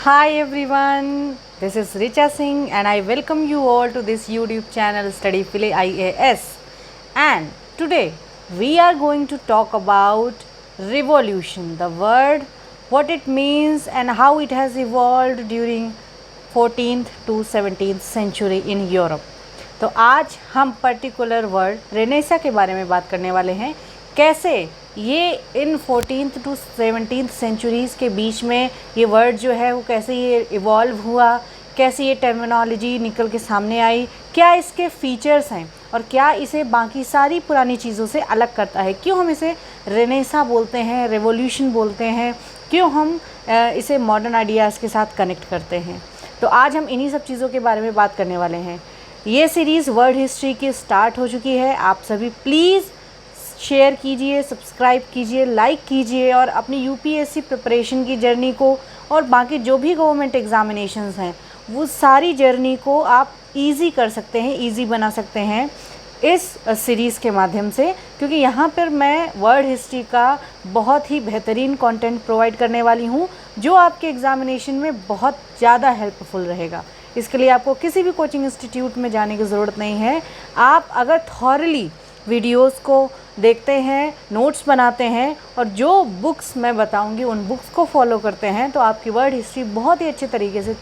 Hi everyone, this is Richa Singh and I welcome you all to this YouTube channel Study Philly IAS. And today we are going to talk about revolution, the word, what it means and how it has evolved during 14th to 17th century in Europe. तो आज हम particular word Renaissance के बारे में बात करने वाले हैं। कैसे ये इन 14th टू 17th सेंचुरीज़ के बीच में ये वर्ड जो है वो कैसे ये इवॉल्व हुआ, कैसे ये टर्मिनोलॉजी निकल के सामने आई, क्या इसके फीचर्स हैं और क्या इसे बाकी सारी पुरानी चीज़ों से अलग करता है, क्यों हम इसे रेनेसा बोलते हैं, रेवोल्यूशन बोलते हैं, क्यों हम इसे मॉडर्न आइडियाज़ के साथ कनेक्ट करते हैं। तो आज हम इन्हीं सब चीज़ों के बारे में बात करने वाले हैं। ये सीरीज़ वर्ड हिस्ट्री की स्टार्ट हो चुकी है। आप सभी प्लीज़ शेयर कीजिए, सब्सक्राइब कीजिए, लाइक कीजिए और अपनी यूपीएससी प्रिपरेशन की जर्नी को और बाकी जो भी गवर्नमेंट एग्ज़ामिनेशंस हैं वो सारी जर्नी को आप इजी कर सकते हैं, इजी बना सकते हैं इस सीरीज़ के माध्यम से, क्योंकि यहाँ पर मैं वर्ड हिस्ट्री का बहुत ही बेहतरीन कंटेंट प्रोवाइड करने वाली हूँ जो आपके एग्ज़ामिनेशन में बहुत ज़्यादा हेल्पफुल रहेगा। इसके लिए आपको किसी भी कोचिंग इंस्टीट्यूट में जाने की ज़रूरत नहीं है। आप अगर थॉरली वीडियोस को देखते हैं, नोट्स बनाते हैं और जो बुक्स मैं बताऊंगी उन बुक्स को फॉलो करते हैं तो आपकी वर्ड हिस्ट्री बहुत ही अच्छे तरीके से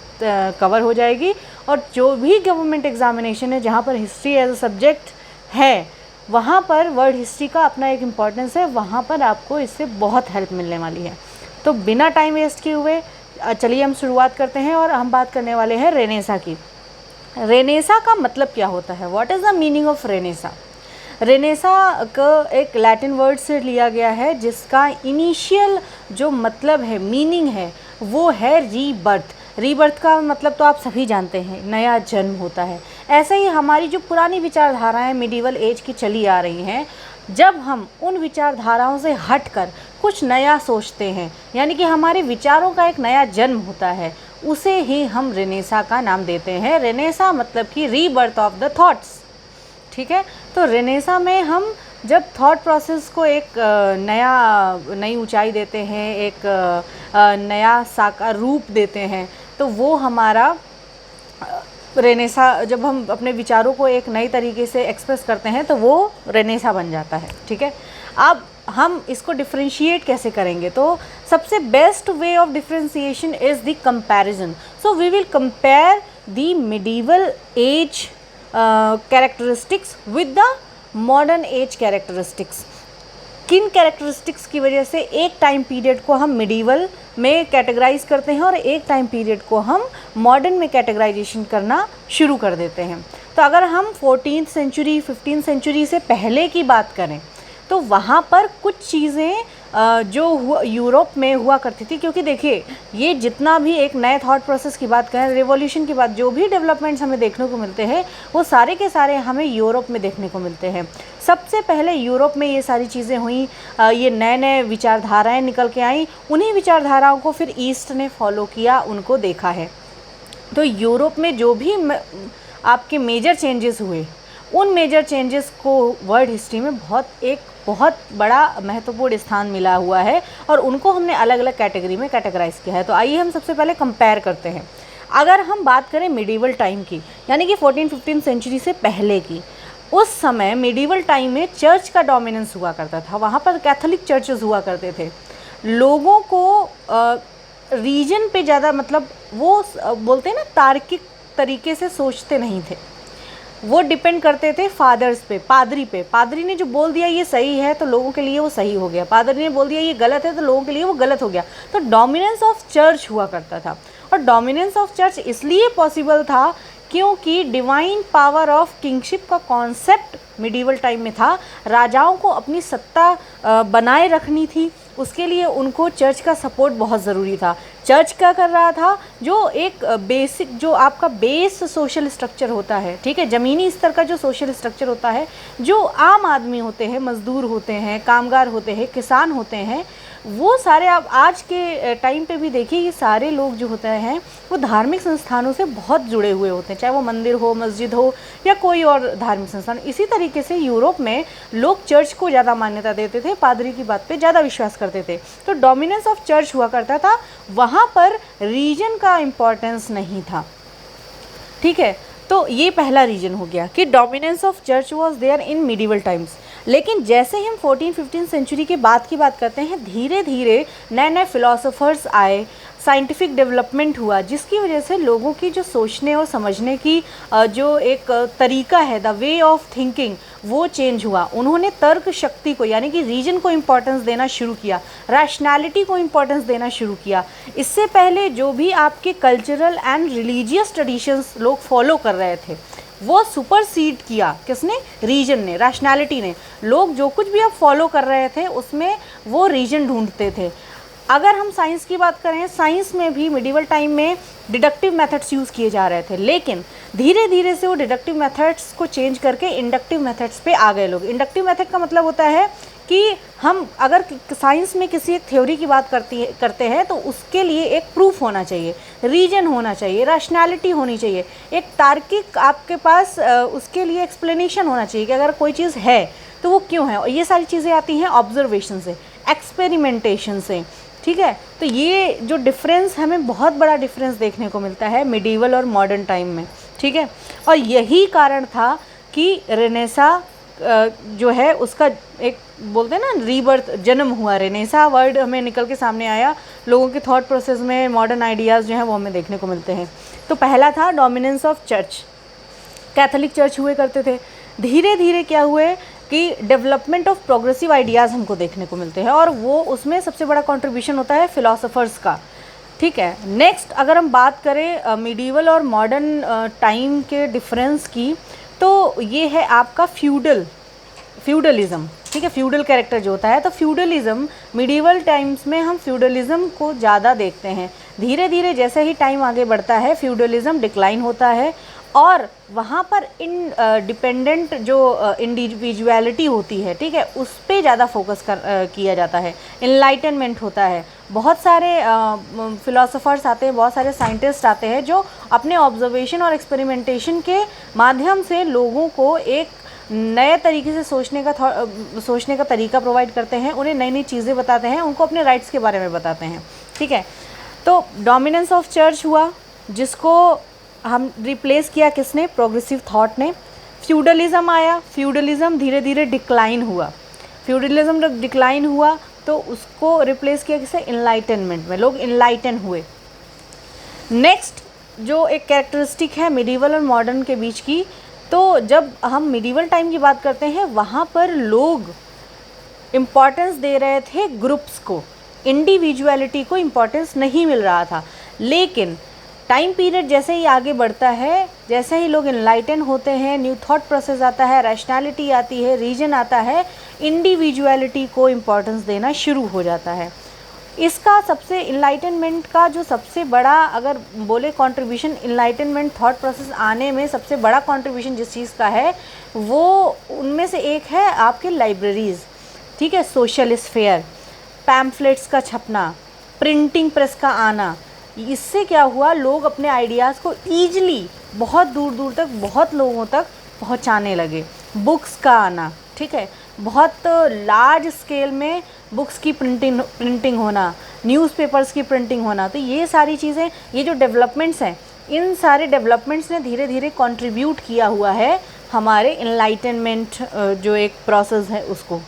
कवर हो जाएगी। और जो भी गवर्नमेंट एग्ज़ामिनेशन है जहाँ पर हिस्ट्री एज अ सब्जेक्ट है वहाँ पर वर्ड हिस्ट्री का अपना एक इम्पॉर्टेंस है, वहाँ पर आपको इससे बहुत हेल्प मिलने वाली है। तो बिना टाइम वेस्ट किए हुए चलिए हम शुरुआत करते हैं और हम बात करने वाले हैं रेनेसा की। रेनेसा का मतलब क्या होता है, what is the meaning of Renaissance. Renaissance का एक लैटिन वर्ड से लिया गया है जिसका इनिशियल जो मतलब है, मीनिंग है, वो है रीबर्थ। रीबर्थ का मतलब तो आप सभी जानते हैं, नया जन्म होता है। ऐसे ही हमारी जो पुरानी विचारधाराएं मिडीवल एज की चली आ रही हैं, जब हम उन विचारधाराओं से हटकर कुछ नया सोचते हैं, यानी कि हमारे विचारों का एक नया जन्म होता है, उसे ही हम रेनेसा का नाम देते हैं। रेनेसा मतलब कि रीबर्थ ऑफ द थॉट्स, ठीक है। तो रेनेसा में हम जब थॉट प्रोसेस को एक नई ऊंचाई देते हैं, एक नया साकार रूप देते हैं, तो वो हमारा रेनेसा, जब हम अपने विचारों को एक नई तरीके से एक्सप्रेस करते हैं तो वो रेनेसा बन जाता है, ठीक है। अब हम इसको डिफ्रेंशिएट कैसे करेंगे, तो सबसे best way of differentiation is the comparison. So we will compare the medieval age characteristics with the modern age characteristics. किन कैरेक्टरिस्टिक्स की वजह से एक टाइम पीरियड को हम मिडीवल में कैटेगराइज करते हैं और एक टाइम पीरियड को हम मॉडर्न में कैटेगराइजेशन करना शुरू कर देते हैं। तो अगर हम 14th सेंचुरी 15th सेंचुरी से पहले की बात करें तो वहाँ पर कुछ चीज़ें जो यूरोप में हुआ करती थी, क्योंकि देखिए ये जितना भी एक नए थॉट प्रोसेस की बात करें, रिवॉल्यूशन की बात, जो भी डेवलपमेंट्स हमें देखने को मिलते हैं वो सारे के सारे हमें यूरोप में देखने को मिलते हैं। सबसे पहले यूरोप में ये सारी चीज़ें हुई, ये नए नए विचारधाराएँ निकल के आई, उन्हीं विचारधाराओं को फिर ईस्ट ने फॉलो किया, उनको देखा है। तो यूरोप में जो भी आपके मेजर चेंजेस हुए, उन मेजर चेंजेस को वर्ड हिस्ट्री में बहुत बड़ा महत्वपूर्ण स्थान मिला हुआ है और उनको हमने अलग अलग कैटेगरी में कैटेगराइज किया है। तो आइए हम सबसे पहले कंपेयर करते हैं। अगर हम बात करें मिडीवल टाइम की, यानी कि 14th-15th सेंचुरी से पहले की, उस समय मिडीवल टाइम में चर्च का डोमिनेंस हुआ करता था। वहाँ पर कैथोलिक चर्चेस हुआ करते थे। लोगों को रीजन पे ज़्यादा, मतलब वो बोलते हैं ना, तार्किक तरीके से सोचते नहीं थे, वो डिपेंड करते थे फादर्स पे, पादरी पे। पादरी ने जो बोल दिया ये सही है तो लोगों के लिए वो सही हो गया, पादरी ने बोल दिया ये गलत है तो लोगों के लिए वो गलत हो गया। तो डोमिनेंस ऑफ चर्च हुआ करता था। और डोमिनेंस ऑफ चर्च इसलिए पॉसिबल था क्योंकि डिवाइन पावर ऑफ किंगशिप का कॉन्सेप्ट मिडीवल टाइम में था। राजाओं को अपनी सत्ता बनाए रखनी थी, उसके लिए उनको चर्च का सपोर्ट बहुत ज़रूरी था। चर्च क्या कर रहा था, जो एक बेसिक, जो आपका बेस सोशल स्ट्रक्चर होता है, ठीक है, ज़मीनी स्तर का जो सोशल स्ट्रक्चर होता है, जो आम आदमी होते हैं, मज़दूर होते हैं, कामगार होते हैं, किसान होते हैं, वो सारे आप आज के टाइम पे भी देखिए, ये सारे लोग जो होते हैं वो धार्मिक संस्थानों से बहुत जुड़े हुए होते हैं, चाहे वो मंदिर हो, मस्जिद हो या कोई और धार्मिक संस्थान। इसी तरीके से यूरोप में लोग चर्च को ज़्यादा मान्यता देते थे, पादरी की बात पे ज़्यादा विश्वास करते थे, तो डोमिनेंस ऑफ चर्च हुआ करता था, वहाँ पर रीजन का इम्पोर्टेंस नहीं था। ठीक है, तो ये पहला रीजन हो गया कि dominance of church was there in medieval times. लेकिन जैसे ही हम 14-15 सेंचुरी के बाद की बात करते हैं, धीरे धीरे नए नए फिलोसोफर्स आए, साइंटिफिक डेवलपमेंट हुआ, जिसकी वजह से लोगों की जो सोचने और समझने की जो एक तरीका है, द वे ऑफ थिंकिंग, वो चेंज हुआ। उन्होंने तर्क शक्ति को यानी कि रीजन को इम्पोर्टेंस देना शुरू किया, रैशनैलिटी को इम्पोर्टेंस देना शुरू किया। इससे पहले जो भी आपके कल्चरल एंड रिलीजियस ट्रेडिशंस लोग फॉलो कर रहे थे, वो सुपरसीड किया किसने? रीजन ने, रैशनैलिटी ने। लोग जो कुछ भी अब फॉलो कर रहे थे उसमें वो रीजन ढूंढते थे। अगर हम साइंस की बात करें, साइंस में भी मिडिवल टाइम में डिडक्टिव मेथड्स यूज़ किए जा रहे थे, लेकिन धीरे धीरे से वो डिडक्टिव मेथड्स को चेंज करके इंडक्टिव मेथड्स पे आ गए लोग। इंडक्टिव मेथड का मतलब होता है कि हम अगर साइंस में किसी एक थ्योरी की बात करते हैं तो उसके लिए एक प्रूफ होना चाहिए, रीजन होना चाहिए, रैशनैलिटी होनी चाहिए, एक तार्किक आपके पास उसके लिए एक्सप्लेनेशन होना चाहिए कि अगर कोई चीज़ है तो वो क्यों है। और ये सारी चीज़ें आती हैं ऑब्जर्वेशन से, एक्सपेरिमेंटेशन से। ठीक है, तो ये जो डिफरेंस, हमें बहुत बड़ा डिफरेंस देखने को मिलता है मिडिवल और मॉडर्न टाइम में। ठीक है, और यही कारण था कि रेनेसा जो है उसका एक बोलते हैं ना रीबर्थ, जन्म हुआ। रेनेसा वर्ड हमें निकल के सामने आया, लोगों के थॉट प्रोसेस में मॉडर्न आइडियाज़ जो हैं वो हमें देखने को मिलते हैं। तो पहला था dominance of church, Catholic church हुए करते थे। धीरे धीरे क्या हुए कि डेवलपमेंट ऑफ प्रोग्रेसिव आइडियाज़ हमको देखने को मिलते हैं, और वो उसमें सबसे बड़ा कंट्रीब्यूशन होता है फिलोसोफर्स का। ठीक है, नेक्स्ट अगर हम बात करें मिडिवल और मॉडर्न टाइम के डिफरेंस की, तो ये है आपका फ्यूडलिज़म। ठीक है, फ्यूडल कैरेक्टर जो होता है, तो फ्यूडलिज़म मिडिवल टाइम्स में हम फ्यूडलिज़म को ज़्यादा देखते हैं। धीरे धीरे जैसे ही टाइम आगे बढ़ता है फ्यूडलिज़म डिक्लाइन होता है, और वहाँ पर डिपेंडेंट जो इंडिविजुअलिटी होती है, ठीक है, उस पर ज़्यादा फोकस किया जाता है। इनलाइटनमेंट होता है, बहुत सारे फिलोसोफर्स आते हैं, बहुत सारे साइंटिस्ट आते हैं जो अपने ऑब्जर्वेशन और एक्सपेरिमेंटेशन के माध्यम से लोगों को एक नए तरीके से सोचने का तरीका प्रोवाइड करते हैं, उन्हें नई नई चीज़ें बताते हैं, उनको अपने राइट्स के बारे में बताते हैं। ठीक है, तो डोमिनेंस ऑफ चर्च हुआ, जिसको हम रिप्लेस किया किसने? प्रोग्रेसिव थॉट ने। फ्यूडलिज़म आया, फ्यूडलिज़म धीरे धीरे डिक्लाइन हुआ। फ्यूडलिज़म जब डिक्लाइन हुआ तो उसको रिप्लेस किया किससे? इनलाइटनमेंट में, लोग इनलाइटन हुए। नेक्स्ट जो एक कैरेक्टरिस्टिक है मिडिवल और मॉडर्न के बीच की, तो जब हम मिडिवल टाइम की बात करते हैं वहाँ पर लोग इम्पॉर्टेंस दे रहे थे ग्रुप्स को, इंडिविजुअलिटी को इम्पॉर्टेंस नहीं मिल रहा था। लेकिन टाइम पीरियड जैसे ही आगे बढ़ता है, जैसे ही लोग इनलाइटन होते हैं, न्यू थॉट प्रोसेस आता है, रैशनैलिटी आती है, रीजन आता है, इंडिविजुअलिटी को इम्पॉर्टेंस देना शुरू हो जाता है। इसका सबसे इनलाइटनमेंट का जो सबसे बड़ा अगर बोले कंट्रीब्यूशन, इनलाइटनमेंट थॉट प्रोसेस आने में सबसे बड़ा कंट्रीब्यूशन जिस चीज़ का है वो उनमें से एक है आपके लाइब्रेरीज़। ठीक है, सोशल स्फेयर, पैम्फलेट्स का छपना, प्रिंटिंग प्रेस का आना, इससे क्या हुआ, लोग अपने आइडियाज़ को ईजिली बहुत दूर दूर तक, बहुत लोगों तक पहुंचाने लगे। बुक्स का आना, ठीक है, बहुत लार्ज स्केल में बुक्स की प्रिंटिंग होना, न्यूज़पेपर्स की प्रिंटिंग होना, तो ये सारी चीज़ें, ये जो डेवलपमेंट्स हैं, इन सारे डेवलपमेंट्स ने धीरे धीरे कंट्रीब्यूट किया हुआ है हमारे इनलाइटनमेंट जो एक प्रोसेस है उसको।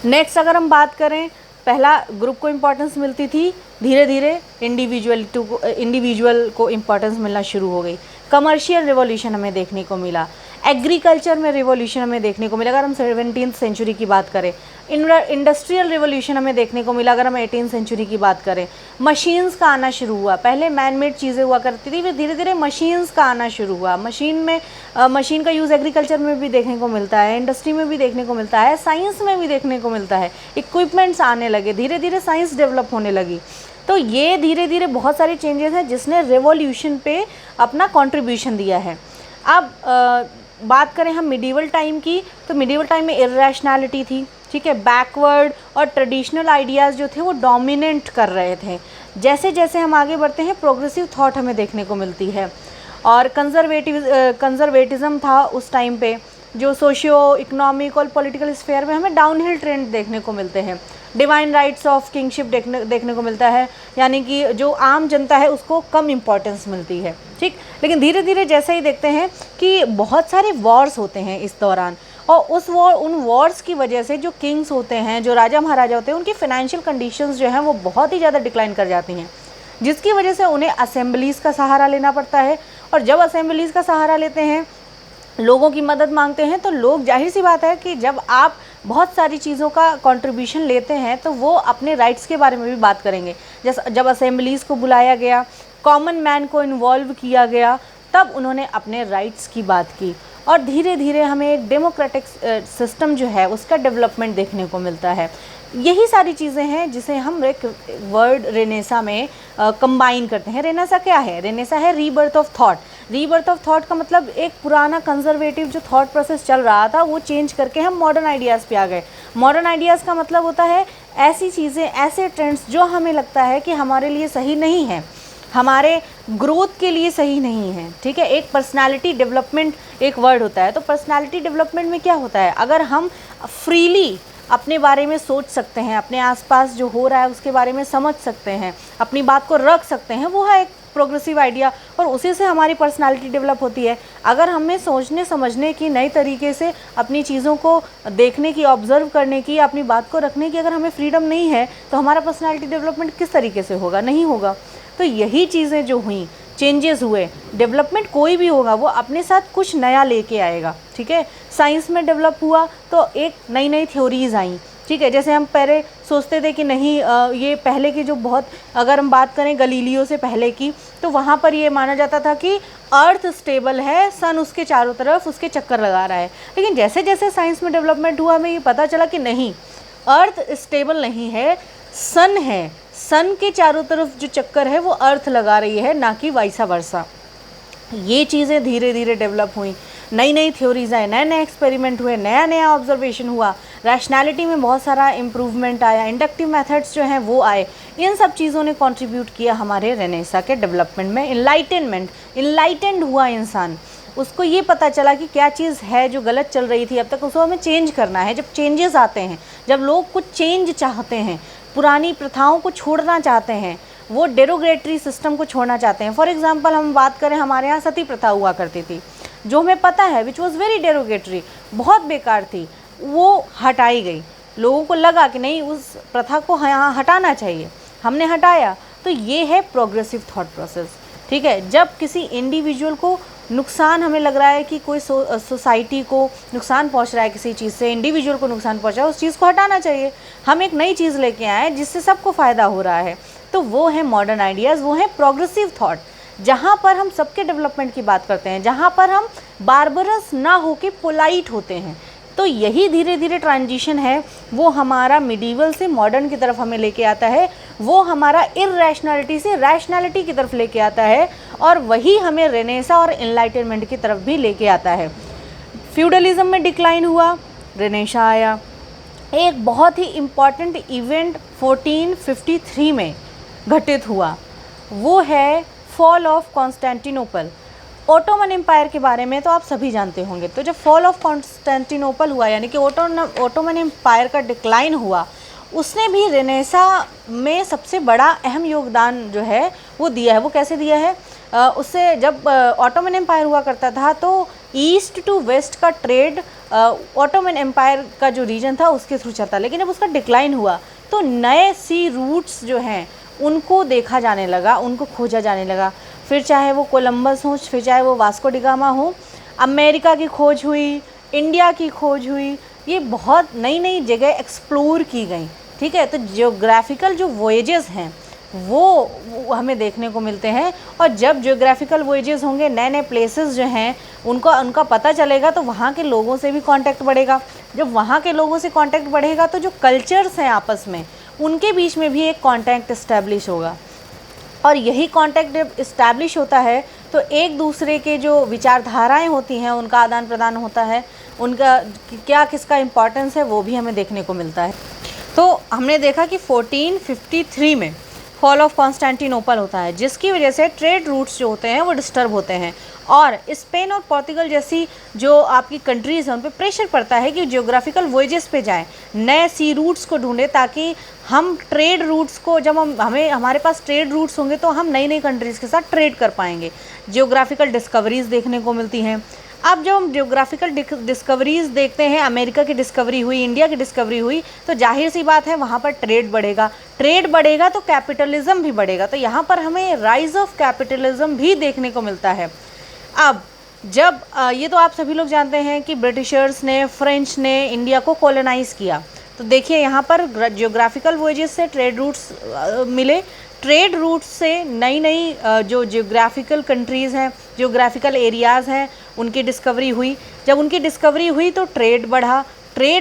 नेक्स्ट अगर हम बात करें, पहला ग्रुप को इम्पोर्टेंस मिलती थी, धीरे धीरे इंडिविजुअल को इम्पोर्टेंस मिलना शुरू हो गई। कमर्शियल रिवॉल्यूशन हमें देखने को मिला, एग्रीकल्चर में रिवॉल्यूशन हमें देखने को मिला अगर हम 17वीं सेंचुरी की बात करें। इंडस्ट्रियल रिवॉल्यूशन हमें देखने को मिला अगर हम 18वीं सेंचुरी की बात करें। मशीन्स का आना शुरू हुआ, पहले मैन मेड चीज़ें हुआ करती थी, फिर धीरे धीरे मशीन्स का आना शुरू हुआ। मशीन का यूज़ एग्रीकल्चर में भी देखने को मिलता है, इंडस्ट्री में भी देखने को मिलता है, साइंस में भी देखने को मिलता है। इक्विपमेंट्स आने लगे, धीरे धीरे साइंस डेवलप होने लगी। तो ये धीरे धीरे बहुत सारे चेंजेस हैं जिसने रेवोल्यूशन पे अपना कंट्रीब्यूशन दिया है। अब बात करें हम मिडिवल टाइम की, तो मिडिवल टाइम में इर्रेशनैलिटी थी, ठीक है, बैकवर्ड और ट्रेडिशनल आइडियाज़ जो थे वो डोमिनेट कर रहे थे। जैसे जैसे हम आगे बढ़ते हैं प्रोग्रेसिव थॉट हमें देखने को मिलती है। और कंजर्वेटिज़म था उस टाइम पे, जो सोशियो इकोनॉमिक और पॉलिटिकल स्फेयर में हमें डाउनहिल ट्रेंड देखने को मिलते हैं। डिवाइन राइट्स ऑफ किंगशिप देखने को मिलता है, यानी कि जो आम जनता है उसको कम इम्पोर्टेंस मिलती है, ठीक। लेकिन धीरे धीरे जैसे ही देखते हैं कि बहुत सारे वॉर्स होते हैं इस दौरान, और उन वॉर्स की वजह से जो किंग्स होते हैं, जो राजा महाराजा होते हैं, उनकी फाइनेंशियल कंडीशंस जो हैं वो बहुत ही ज़्यादा डिक्लाइन कर जाती हैं, जिसकी वजह से उन्हें असेंबलीज़ का सहारा लेना पड़ता है। और जब असेंबलीज़ का सहारा लेते हैं, लोगों की मदद मांगते हैं, तो लोग, जाहिर सी बात है कि जब आप बहुत सारी चीज़ों का कंट्रीब्यूशन लेते हैं तो वो अपने राइट्स के बारे में भी बात करेंगे। जैसे जब असेंबलीज़ को बुलाया गया, कॉमन मैन को इन्वॉल्व किया गया, तब उन्होंने अपने राइट्स की बात की। और धीरे धीरे हमें एक डेमोक्रेटिक सिस्टम जो है उसका डेवलपमेंट देखने को मिलता है। यही सारी चीज़ें हैं जिसे हम एक वर्ड रेनेसा में कंबाइन करते हैं। रेनेसा क्या है? रेनेसा है rebirth of thought. Rebirth of thought का मतलब एक पुराना कंजर्वेटिव जो थॉट प्रोसेस चल रहा था वो चेंज करके हम मॉडर्न आइडियाज़ पे आ गए। मॉडर्न आइडियाज़ का मतलब होता है ऐसी चीज़ें, ऐसे ट्रेंड्स जो हमें लगता है कि हमारे लिए सही नहीं है, हमारे ग्रोथ के लिए सही नहीं है, ठीक है। एक पर्सनालिटी डेवलपमेंट एक वर्ड होता है। तो पर्सनालिटी डेवलपमेंट में क्या होता है? अगर हम फ्रीली अपने बारे में सोच सकते हैं, अपने आसपास जो हो रहा है उसके बारे में समझ सकते हैं, अपनी बात को रख सकते हैं, वो है एक प्रोग्रेसिव आइडिया, और उसी से हमारी पर्सनालिटी डेवलप होती है। अगर हमें सोचने समझने की, नई तरीके से अपनी चीज़ों को देखने की, ऑब्जर्व करने की, अपनी बात को रखने की अगर हमें फ्रीडम नहीं है, तो हमारा पर्सनालिटी डेवलपमेंट किस तरीके से होगा? नहीं होगा। तो यही चीज़ें जो हुई, चेंजेस हुए, डेवलपमेंट कोई भी होगा वो अपने साथ कुछ नया लेके आएगा, ठीक है। साइंस में डेवलप हुआ तो एक नई नई थ्योरीज़ आई, ठीक है। जैसे हम पहले सोचते थे कि नहीं, ये पहले की जो बहुत, अगर हम बात करें गलीलियो से पहले की, तो वहाँ पर ये माना जाता था कि अर्थ स्टेबल है, सन उसके चारों तरफ उसके चक्कर लगा रहा है। लेकिन जैसे जैसे साइंस में डेवलपमेंट हुआ, हमें ये पता चला कि नहीं, अर्थ स्टेबल नहीं है, सन है, सन के चारों तरफ जो चक्कर है वो अर्थ लगा रही है, ना कि वाइसा वर्सा। ये चीज़ें धीरे धीरे डेवलप हुई, नई नई थ्योरीज आए, नए नए एक्सपेरिमेंट हुए, नया नया ऑब्जर्वेशन हुआ, रैशनैलिटी में बहुत सारा इम्प्रूवमेंट आया, इंडक्टिव मेथड्स जो हैं वो आए। इन सब चीज़ों ने कंट्रीब्यूट किया हमारे रेनेसा के डेवलपमेंट में। इनलाइटेंड हुआ इंसान, उसको ये पता चला कि क्या चीज़ है जो गलत चल रही थी अब तक, उसको हमें चेंज करना है। जब चेंजेस आते हैं, जब लोग कुछ चेंज चाहते हैं, पुरानी प्रथाओं को छोड़ना चाहते हैं, वो डेरोगेटरी सिस्टम को छोड़ना चाहते हैं। फॉर एग्जांपल हम बात करें, हमारे यहाँ सती प्रथा हुआ करती थी, जो हमें पता है विच वॉज़ वेरी डेरोगेटरी, बहुत बेकार थी, वो हटाई गई। लोगों को लगा कि नहीं, उस प्रथा को यहाँ हटाना चाहिए, हमने हटाया। तो ये है प्रोग्रेसिव थॉट प्रोसेस, ठीक है। जब किसी इंडिविजुअल को नुकसान, हमें लग रहा है कि कोई सोसाइटी को नुकसान पहुंच रहा है, किसी चीज़ से इंडिविजुअल को नुकसान पहुंच रहा है, उस चीज़ को हटाना चाहिए। हम एक नई चीज़ लेके आए जिससे सबको फ़ायदा हो रहा है, तो वो है मॉडर्न आइडियाज़, वो है प्रोग्रेसिव थॉट, जहाँ पर हम सबके डेवलपमेंट की बात करते हैं, जहाँ पर हम बार्बरस ना होके पोलाइट होते हैं। तो यही धीरे धीरे ट्रांजिशन है, वो हमारा मिडीवल से मॉडर्न की तरफ हमें लेके आता है, वो हमारा इरैशनैलिटी से रैशनैलिटी की तरफ लेके आता है, और वही हमें रेनेसा और एनलाइटनमेंट की तरफ भी लेके आता है। फ्यूडलिज्म में डिक्लाइन हुआ, रेनेसा आया। एक बहुत ही इम्पॉर्टेंट इवेंट 1453 में घटित हुआ, वो है fall of Constantinople. Ottoman empire के बारे में तो आप सभी जानते होंगे। तो जब फॉल ऑफ कॉन्स्टेंटिनोपल हुआ, यानी कि ओटोमन एम्पायर का डिक्लाइन हुआ, उसने भी रेनेसा में सबसे बड़ा अहम योगदान जो है वो दिया है। वो कैसे दिया है? उससे जब ओटोमन एम्पायर हुआ करता था तो ईस्ट टू वेस्ट का ट्रेड ओटोमन एम्पायर का जो रीजन था उसके थ्रू चलता, लेकिन जब उसका डिक्लाइन हुआ तो नए सी रूट्स जो हैं उनको देखा जाने लगा, उनको खोजा जाने लगा। फिर चाहे वो कोलंबस हो, फिर चाहे वो वास्को डी गामा हो, अमेरिका की खोज हुई, इंडिया की खोज हुई, ये बहुत नई नई जगह एक्सप्लोर की गई, ठीक है। तो जियोग्राफिकल जो वॉयजेस हैं वो हमें देखने को मिलते हैं, और जब जियोग्राफिकल वॉयजेस होंगे, नए नए प्लेसेस जो हैं उनका पता चलेगा, तो वहाँ के लोगों से भी कांटेक्ट बढ़ेगा। जब वहाँ के लोगों से कांटेक्ट बढ़ेगा तो जो कल्चर्स हैं आपस में, उनके बीच में भी एक कांटेक्ट इस्टेब्लिश होगा, और यही कांटेक्ट जब इस्टेब्लिश होता है तो एक दूसरे के जो विचारधाराएं होती हैं उनका आदान प्रदान होता है। उनका क्या किसका इम्पोर्टेंस है वो भी हमें देखने को मिलता है। तो हमने देखा कि 1453 में फॉल ऑफ कॉन्स्टेंटिनोपल होता है, जिसकी वजह से ट्रेड रूट्स जो होते हैं वो डिस्टर्ब होते हैं और स्पेन और पोर्तुगल जैसी जो आपकी कंट्रीज़ हैं उन पर प्रेशर पड़ता है कि जियोग्राफिकल वॉयजेस पे जाएं, नए सी रूट्स को ढूंढें, ताकि हम ट्रेड रूट्स को, जब हमारे पास ट्रेड रूट्स होंगे तो हम नई नई कंट्रीज़ के साथ ट्रेड कर पाएंगे। जियोग्राफिकल डिस्कवरीज़ देखने को मिलती हैं। अब जब हम जियोग्राफिकल डिस्कवरीज़ देखते हैं, अमेरिका की डिस्कवरी हुई, इंडिया की डिस्कवरी हुई, तो जाहिर सी बात है वहाँ पर ट्रेड बढ़ेगा। ट्रेड बढ़ेगा तो कैपिटलिज्म भी बढ़ेगा। तो यहाँ पर हमें राइज ऑफ कैपिटलिज्म भी देखने को मिलता है। अब जब ये तो आप सभी लोग जानते हैं कि ब्रिटिशर्स ने, फ्रेंच ने इंडिया को कॉलोनाइज़ किया, तो देखिए यहाँ पर जियोग्राफिकल वॉयजेस से ट्रेड रूट्स मिले। ट्रेड रूट्स से नई नई जो जियोग्राफिकल कंट्रीज़ हैं, जियोग्राफिकल एरियाज़ हैं, उनकी डिस्कवरी हुई। जब उनकी डिस्कवरी हुई तो ट्रेड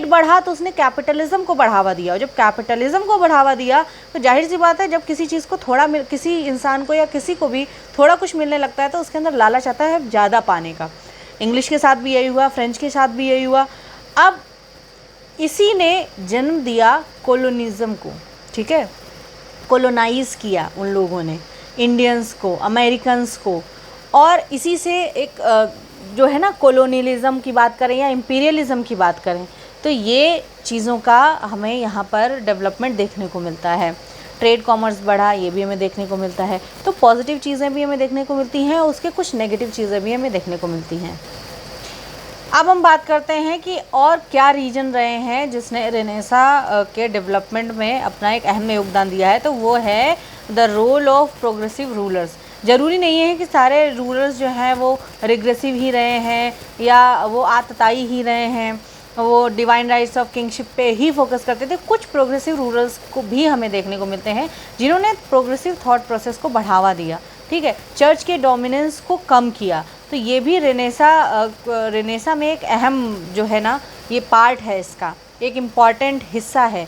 बढ़ा तो उसने कैपिटलिज्म को बढ़ावा दिया। और जब कैपिटलिज्म को बढ़ावा दिया तो जाहिर सी बात है, जब किसी चीज़ को किसी इंसान को या किसी को भी थोड़ा कुछ मिलने लगता है तो उसके अंदर लालच आता है ज़्यादा पाने का। इंग्लिश के साथ भी यही हुआ, फ्रेंच के साथ भी यही हुआ। अब इसी ने जन्म दिया कॉलोनिज़म को, ठीक है। कॉलोनाइज़ किया उन लोगों ने इंडियंस को, अमेरिकन्स को, और इसी से एक जो है ना कॉलोनियलिज़म की बात करें या इम्पीरियलिज़म की बात करें, तो ये चीज़ों का हमें यहाँ पर डेवलपमेंट देखने को मिलता है। ट्रेड कॉमर्स बढ़ा, ये भी हमें देखने को मिलता है। तो पॉजिटिव चीज़ें भी हमें देखने को मिलती हैं, उसके कुछ नेगेटिव चीज़ें भी हमें देखने को मिलती हैं। अब हम बात करते हैं कि और क्या रीजन रहे हैं जिसने रेनेसा के डेवलपमेंट में अपना एक अहम योगदान दिया है। तो वो है the role of progressive rulers. ज़रूरी नहीं है कि सारे रूलर्स जो हैं वो रिग्रेसिव ही रहे हैं या वो आतताई ही रहे हैं, वो डिवाइन राइट्स ऑफ किंगशिप पे ही फोकस करते थे। कुछ प्रोग्रेसिव रूलर्स को भी हमें देखने को मिलते हैं जिन्होंने प्रोग्रेसिव थॉट प्रोसेस को बढ़ावा दिया, ठीक है, चर्च के डोमिनेंस को कम किया। तो ये भी रेनेसा में एक अहम जो है ना ये पार्ट है, इसका एक इम्पॉर्टेंट हिस्सा है,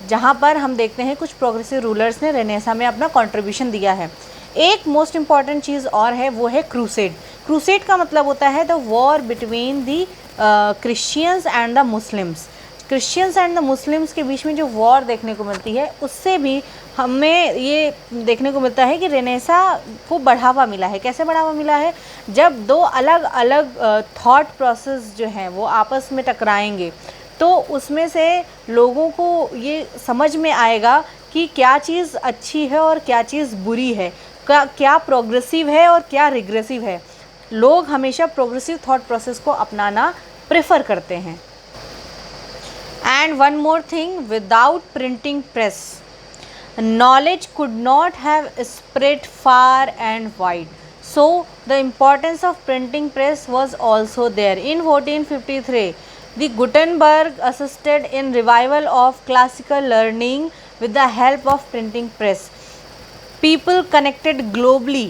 जहाँ पर हम देखते हैं कुछ प्रोग्रेसिव रूलर्स ने रेनेसा में अपना कंट्रीब्यूशन दिया है। एक मोस्ट इम्पॉर्टेंट चीज़ और है, वो है क्रूसेड। क्रूसेड का मतलब होता है the war between the Christians and the Muslims. Christians and the Muslims के बीच में जो वॉर देखने को मिलती है, उससे भी हमें ये देखने को मिलता है कि रेनेसा को बढ़ावा मिला है। कैसे बढ़ावा मिला है? जब दो अलग अलग थॉट प्रोसेस जो हैं वो आपस में टकराएंगे, तो उसमें से लोगों को ये समझ में आएगा कि क्या चीज़ अच्छी है और क्या चीज़ बुरी है, क्या प्रोग्रेसिव है और क्या रिग्रेसिव है। लोग हमेशा प्रोग्रेसिव थॉट प्रोसेस को अपनाना प्रेफर करते हैं। And one more thing, without printing press knowledge could not have spread far and wide, so the importance of printing press was also there. In 1453 the Gutenberg assisted in revival of classical learning with the help of printing press. People connected globally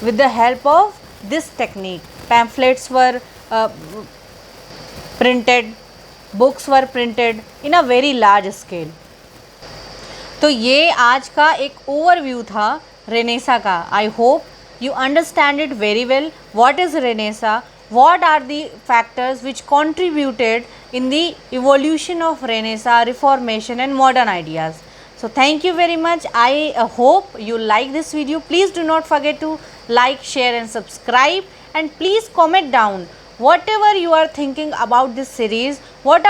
with the help of this technique. Pamphlets were printed, books were printed in a very large scale. तो ये आज का एक overview था Renaissance का। I hope you understand it very well. What is Renaissance, what are the factors which contributed in the evolution of Renaissance, reformation and modern ideas. So thank you very much. I hope you like this video. Please do not forget to like, share and subscribe, and please comment down whatever you are thinking about this series. What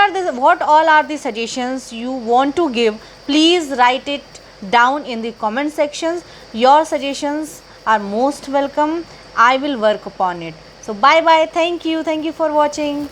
all are the suggestions you want to give? Please write it down in the comment sections. Your suggestions are most welcome. I will work upon it. So bye bye. Thank you for watching.